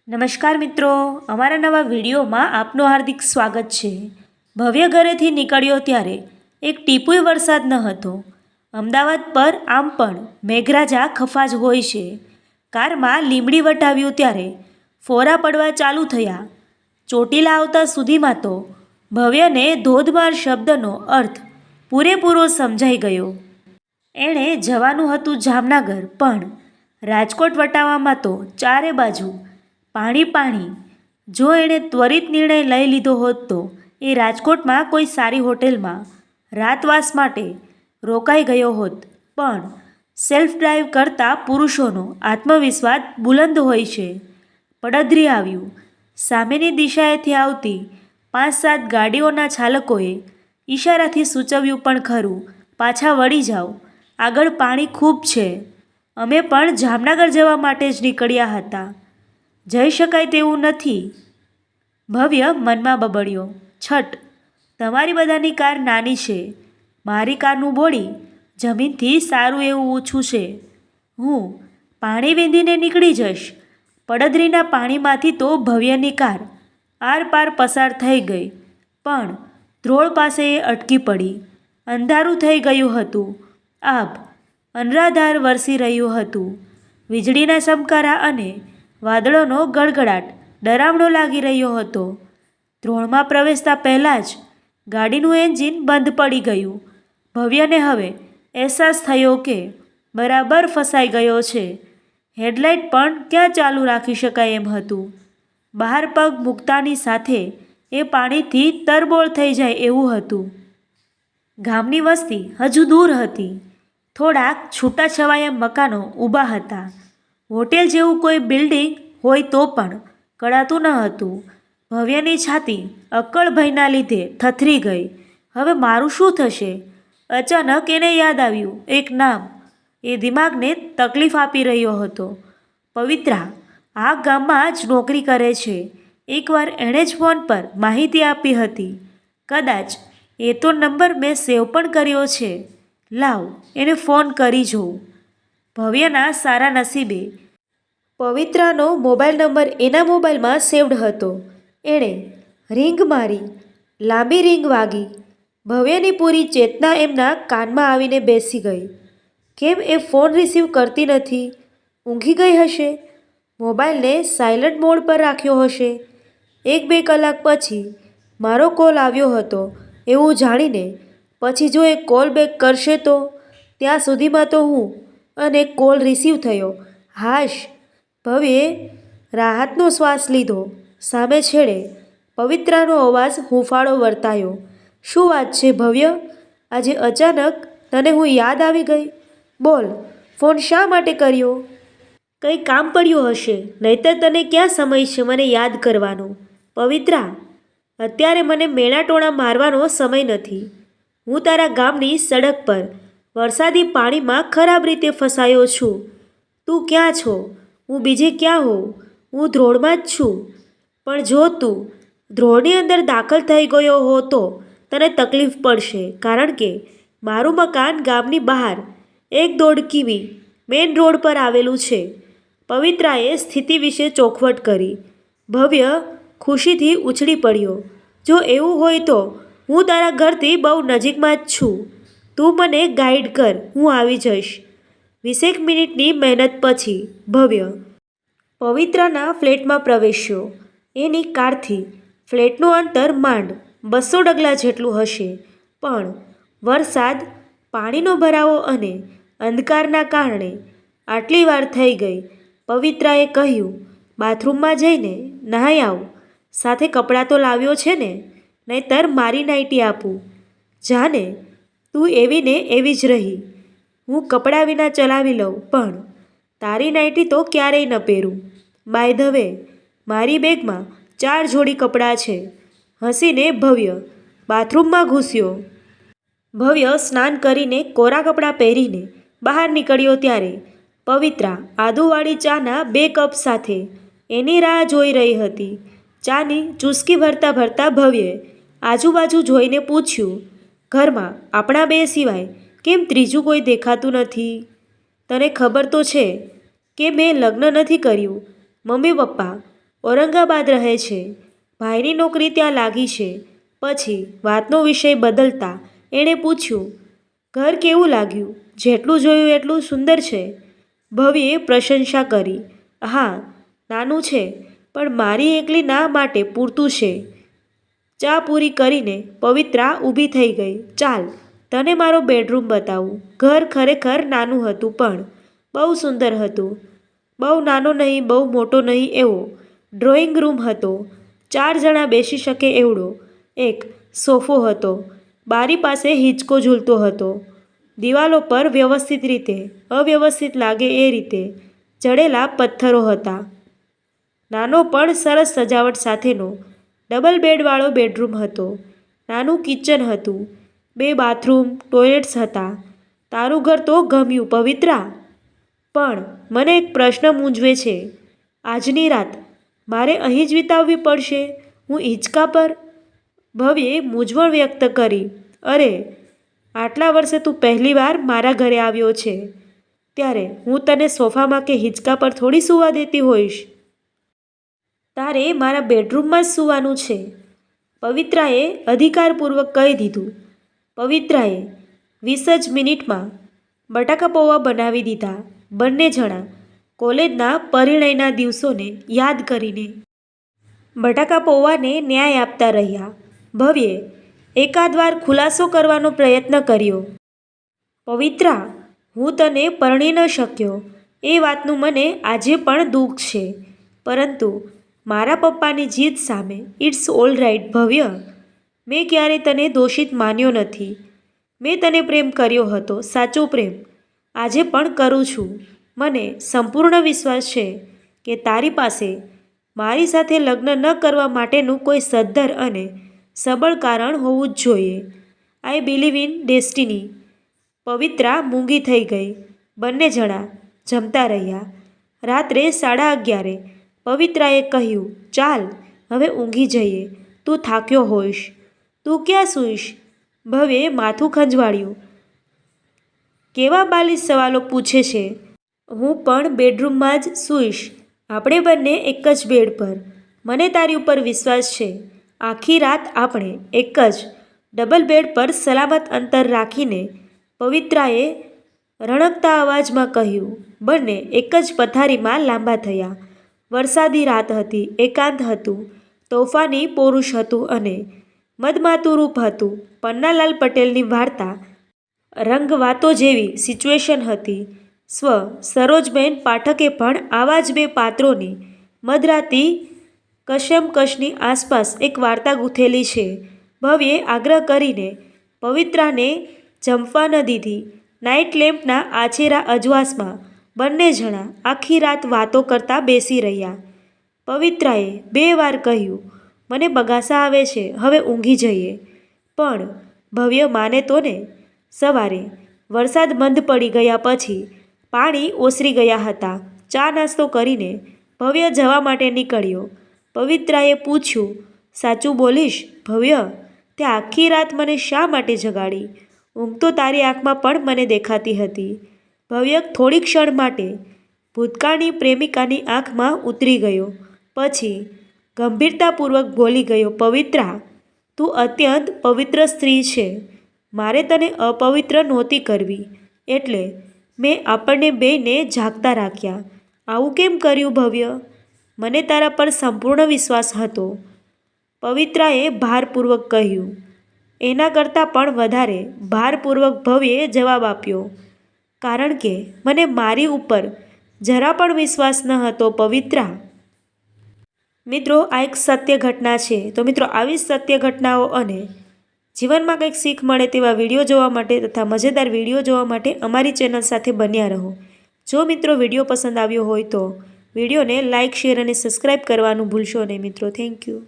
નમસ્કાર મિત્રો, અમારા નવા વિડીયોમાં આપનું હાર્દિક સ્વાગત છે. ભવ્ય ઘરેથી નીકળ્યો ત્યારે એક ટીપુય વરસાદ ન હતો. અમદાવાદ પર આમ પણ મેઘરાજા ખફા જ હોય છે. કારમાં લીમડી વટાવ્યું ત્યારે ફોરા પડવા ચાલુ થયા. ચોટીલા આવતા સુધીમાં તો ભવ્યને ધોધમાર શબ્દનો અર્થ પૂરેપૂરો સમજાઈ ગયો. એણે જવાનું હતું જામનગર, પણ રાજકોટ વટાવવામાં તો ચારે બાજુ પાણી પાણી. જો એણે ત્વરિત નિર્ણય લઈ લીધો હોત તો એ રાજકોટમાં કોઈ સારી હોટેલમાં રાતવાસ માટે રોકાઈ ગયો હોત. પણ સેલ્ફ ડ્રાઈવ કરતા પુરુષોનો આત્મવિશ્વાસ બુલંદ હોય છે. પડધરી આવ્યું. સામેની દિશાએથી આવતી 5-7 ગાડીઓના ચાલકોએ ઈશારાથી સૂચવ્યું પણ ખરું, પાછા વળી જાઓ, આગળ પાણી ખૂબ છે. અમે પણ જામનગર જવા માટે જ નીકળ્યા હતા, જઈ શકાય તેવું નથી. ભવ્ય મનમાં બબડ્યો, છટ, તમારી બધાની કાર નાની છે, મારી કારનું બોડી જમીનથી સારું એવું ઊંચું છે. હું પાણી વીંધીને નીકળી જઈશ. પડધરીના પાણીમાંથી તો ભવ્યની કાર આરપાર પસાર થઈ ગઈ, પણ ધ્રોળ પાસે એ અટકી પડી. અંધારું થઈ ગયું હતું. આભ અનરાધાર વરસી રહ્યું હતું. વીજળીના ચમકારા અને વાદળોનો ગડગડાટ ડરામણો લાગી રહ્યો હતો. ધ્રોળમાં પ્રવેશતા પહેલાં જ ગાડીનું એન્જિન બંધ પડી ગયું. ભવ્યને હવે અહેસાસ થયો કે બરાબર ફસાઈ ગયો છે. હેડલાઇટ પણ ક્યાં ચાલુ રાખી શકાય એમ હતું. બહાર પગ મૂકતાની સાથે એ પાણીથી તરબોળ થઈ જાય એવું હતું. ગામની વસ્તી હજુ દૂર હતી. થોડાક છૂટાછવાયા મકાનો ઊભા હતા. હોટેલ જેવું કોઈ બિલ્ડિંગ હોય તો પણ કળાતું ન હતું. ભવ્યની છાતી અક્કડ ભયના લીધે થથરી ગઈ. હવે મારું શું થશે? અચાનક એને યાદ આવ્યું એક નામ. એ દિમાગને તકલીફ આપી રહ્યો હતો. પવિત્રા આ ગામમાં જ નોકરી કરે છે. એકવાર એણે જ ફોન પર માહિતી આપી હતી. કદાચ એ તો નંબર મેં સેવ પણ કર્યો છે. લાવ, એને ફોન કરી જોઉં. ભવ્યના સારા નસીબે પવિત્રાનો મોબાઈલ નંબર એના મોબાઈલમાં સેવ્ડ હતો. એણે રિંગ મારી. લાંબી રિંગ વાગી. ભવ્યની પૂરી ચેતના એમના કાનમાં આવીને બેસી ગઈ. કેમ એ ફોન રિસીવ કરતી નથી? ઊંઘી ગઈ હશે? મોબાઈલને સાયલન્ટ મોડ પર રાખ્યો હશે? 1-2 કલાક પછી મારો કોલ આવ્યો હતો એવું જાણીને પછી જો એ કોલ બેક કરશે તો? ત્યાં સુધીમાં તો હું અને કોલ રિસીવ થયો. હાશ! ભવ્યે રાહતનો શ્વાસ લીધો. સામે છેડે પવિત્રાનો અવાજ હૂંફાળો વર્તાયો. શું વાત છે ભવ્ય? આજે અચાનક તને હું યાદ આવી ગઈ? બોલ, ફોન શા માટે કર્યો? કંઈ કામ પડ્યું હશે, નહીંતર તને ક્યાં સમય છે મને યાદ કરવાનો? પવિત્રા, અત્યારે મને મેણાટોણા મારવાનો સમય નથી. હું તારા ગામની સડક પર વરસાદી પાણીમાં ખરાબ રીતે ફસાયો છું. તું ક્યાં છો? હું બીજે ક્યાં હોઉં? હું ધ્રોળમાં જ છું. પણ જો તું ધ્રોળની અંદર દાખલ થઈ ગયો હો તો તને તકલીફ પડશે, કારણ કે મારું મકાન ગામની બહાર 1-1.5 કિમી મેઇન રોડ પર આવેલું છે. પવિત્રાએ સ્થિતિ વિશે ચોખવટ કરી. ભવ્ય ખુશીથી ઉછળી પડ્યો. જો એવું હોય તો હું તારા ઘરથી બહુ નજીકમાં જ છું. તું મને ગાઈડ કર, હું આવી જઈશ. 20 મિનિટની મહેનત પછી ભવ્ય પવિત્રાના ફ્લેટમાં પ્રવેશ્યો. એની કારથી ફ્લેટનું અંતર માંડ 200 ડગલા જેટલું હશે. પણ વરસાદ, પાણીનો ભરાવો અને અંધકારના કારણે આટલી વાર થઈ ગઈ. પવિત્રાએ કહ્યું, બાથરૂમમાં જઈને નહાઈ આવ. સાથે કપડાં તો લાવ્યો છે ને? નહીંતર મારી નાઈટી આપું. જાને, તું એવી ને એવી જ રહી. હું કપડાં વિના ચલાવી લઉં, પણ તારી નાઈટી તો ક્યારેય ન પહેરું. બાય ધ વે, મારી બેગમાં 4 જોડી કપડાં છે. હસીને ભવ્ય બાથરૂમમાં ઘૂસ્યો. ભવ્ય સ્નાન કરીને કોરા કપડાં પહેરીને બહાર નીકળ્યો ત્યારે પવિત્રા આદુવાળી ચાના 2 કપ સાથે એની રાહ જોઈ રહી હતી. ચાની ચૂસકી ભરતા ભરતા ભવ્યે આજુબાજુ જોઈને પૂછ્યું, ઘરમાં આપણા 2 સિવાય કેમ ત્રીજું કોઈ દેખાતું નથી? તને ખબર તો છે કે મેં લગ્ન નથી કર્યું. મમ્મી પપ્પા ઔરંગાબાદ રહે છે. ભાઈની નોકરી ત્યાં લાગી છે. પછી વાતનો વિષય બદલતા એણે પૂછ્યું, ઘર કેવું લાગ્યું? જેટલું જોયું એટલું સુંદર છે. ભવ્યે પ્રશંસા કરી. હા, નાનું છે, પણ મારી એકલી ના માટે પૂરતું છે. ચા પૂરી કરીને પવિત્રા ઊભી થઈ ગઈ. ચાલ, તને મારો બેડરૂમ બતાવું. ઘર ખરેખર નાનું હતું, પણ બહુ સુંદર હતું. બહુ નાનો નહીં, બહુ મોટો નહીં એવો ડ્રોઈંગ રૂમ હતો. 4 જણા બેસી શકે એવડો એક સોફો હતો. બારી પાસે હિંચકો ઝૂલતો હતો. દિવાલો પર વ્યવસ્થિત રીતે અવ્યવસ્થિત લાગે એ રીતે જડેલા પથ્થરો હતા. નાનો પણ સરસ સજાવટ સાથેનો ડબલ બેડવાળો બેડરૂમ હતો. નાનું કિચન હતું. 2 બાથરૂમ, ટોયલેટ્સ હતા. તારું ઘર તો ગમ્યું, પવિત્રા. પણ મને એક પ્રશ્ન મૂંઝવે છે. આજની રાત મારે અહીં જ વિતાવવી પડશે? હું હિંચકા પર? ભવ્યે મૂંઝવણ વ્યક્ત કરી. અરે, આટલા વર્ષે તું પહેલીવાર મારા ઘરે આવ્યો છે, ત્યારે હું તને સોફામાં કે હિંચકા પર થોડી સૂવા દેતી હોઈશ. તારે મારા બેડરૂમમાં જ સૂવાનું છે. પવિત્રાએ અધિકારપૂર્વક કહી દીધું. પવિત્રાએ 20 જ મિનિટમાં બટાકા પૌવા બનાવી દીધા. બંને જણા કોલેજના પરિણયના દિવસોને યાદ કરીને બટાકા પૌવાને ન્યાય આપતા રહ્યા. ભવ્યે એકાદ વાર ખુલાસો કરવાનો પ્રયત્ન કર્યો. પવિત્રા, હું તને પરણી ન શક્યો એ વાતનું મને આજે પણ દુઃખ છે, પરંતુ મારા પપ્પાની જીદ સામે ઇટ્સ ઓલ રાઈટ. ભવ્ય, મેં ક્યારેય તને દોષિત માન્યો નથી. મેં તને પ્રેમ કર્યો હતો, સાચો પ્રેમ. આજે પણ કરું છું. મને સંપૂર્ણ વિશ્વાસ છે કે તારી પાસે મારી સાથે લગ્ન ન કરવા માટેનું કોઈ સદ્ધર અને સબળ કારણ હોવું જ જોઈએ. I believe in destiny. Pavitra મૂંગી થઈ ગઈ. બંને જણા જમતા રહ્યા. રાત્રે 11:30 પવિત્રાએ કહ્યું, ચાલ હવે ઊંઘી જઈએ. તું થાક્યો હોઈશ. તું ક્યાં સૂઈશ? ભવ્યે માથું ખંજવાળ્યું. કેવા બાલિશ સવાલો પૂછે છે. હું પણ બેડરૂમમાં જ સૂઈશ. આપણે બંને એક જ બેડ પર. મને તારી ઉપર વિશ્વાસ છે. આખી રાત આપણે એક જ ડબલ બેડ પર સલામત અંતર રાખીને. પવિત્રાએ રણકતા અવાજમાં કહ્યું. બંને એક જ પથારીમાં લાંબા થયા. વરસાદી રાત હતી. એકાંત હતું. તોફાની પૌરુષ હતું અને મદમાતું રૂપ હતું. પન્નાલાલ પટેલની વાર્તા રંગવાતો જેવી સિચ્યુએશન હતી. સરોજબેન પાઠકે પણ આવા જ 2 પાત્રોની મધરાતી કશમકશની આસપાસ એક વાર્તા ગૂંથેલી છે. ભવ્યે આગ્રહ કરીને પવિત્રાને જંપવા ન દીધી. નાઇટ લેમ્પના આછેરા અજવાસમાં બંને જણા આખી રાત વાતો કરતા બેસી રહ્યા. પવિત્રાએ 2 વાર કહ્યું, મને બગાસા આવે છે, હવે ઊંઘી જઈએ. પણ ભવ્ય માને તો ને. સવારે વરસાદ મંદ પડી ગયા પછી પાણી ઓસરી ગયા હતા. ચા નાસ્તો કરીને ભવ્ય જવા માટે નીકળ્યો. પવિત્રાએ પૂછ્યું, સાચું બોલીશ ભવ્ય, તે આખી રાત મને શા માટે જગાડી? ઊંઘ તો તારી આંખમાં પણ મને દેખાતી હતી. ભવ્ય થોડી ક્ષણ માટે ભૂતકાળની પ્રેમિકાની આંખમાં ઉતરી ગયો. પછી ગંભીરતાપૂર્વક બોલી ગયો, પવિત્રા, તું અત્યંત પવિત્ર સ્ત્રી છે. મારે તને અપવિત્ર નહોતી કરવી, એટલે મેં આપણને બેયને જાગતા રાખ્યા. આવું કેમ કર્યું ભવ્ય? મને તારા પર સંપૂર્ણ વિશ્વાસ હતો. પવિત્રાએ ભારપૂર્વક કહ્યું. એના કરતાં પણ વધારે ભારપૂર્વક ભવ્યે જવાબ આપ્યો. કારણ કે મને મારી ઉપર જરા પણ વિશ્વાસ ન હતો, પવિત્રા. મિત્રો, આ એક સત્ય ઘટના છે. તો મિત્રો, આવી સત્ય ઘટનાઓ અને જીવનમાં કંઈક શીખ મળે તેવા વિડીયો જોવા માટે તથા મજેદાર વિડીયો જોવા માટે અમારી ચેનલ સાથે બન્યા રહો. જો મિત્રો વિડીયો પસંદ આવ્યો હોય તો વિડીયોને લાઇક, શેર અને સબસ્ક્રાઈબ કરવાનું ભૂલશો નહીં મિત્રો. Thank you.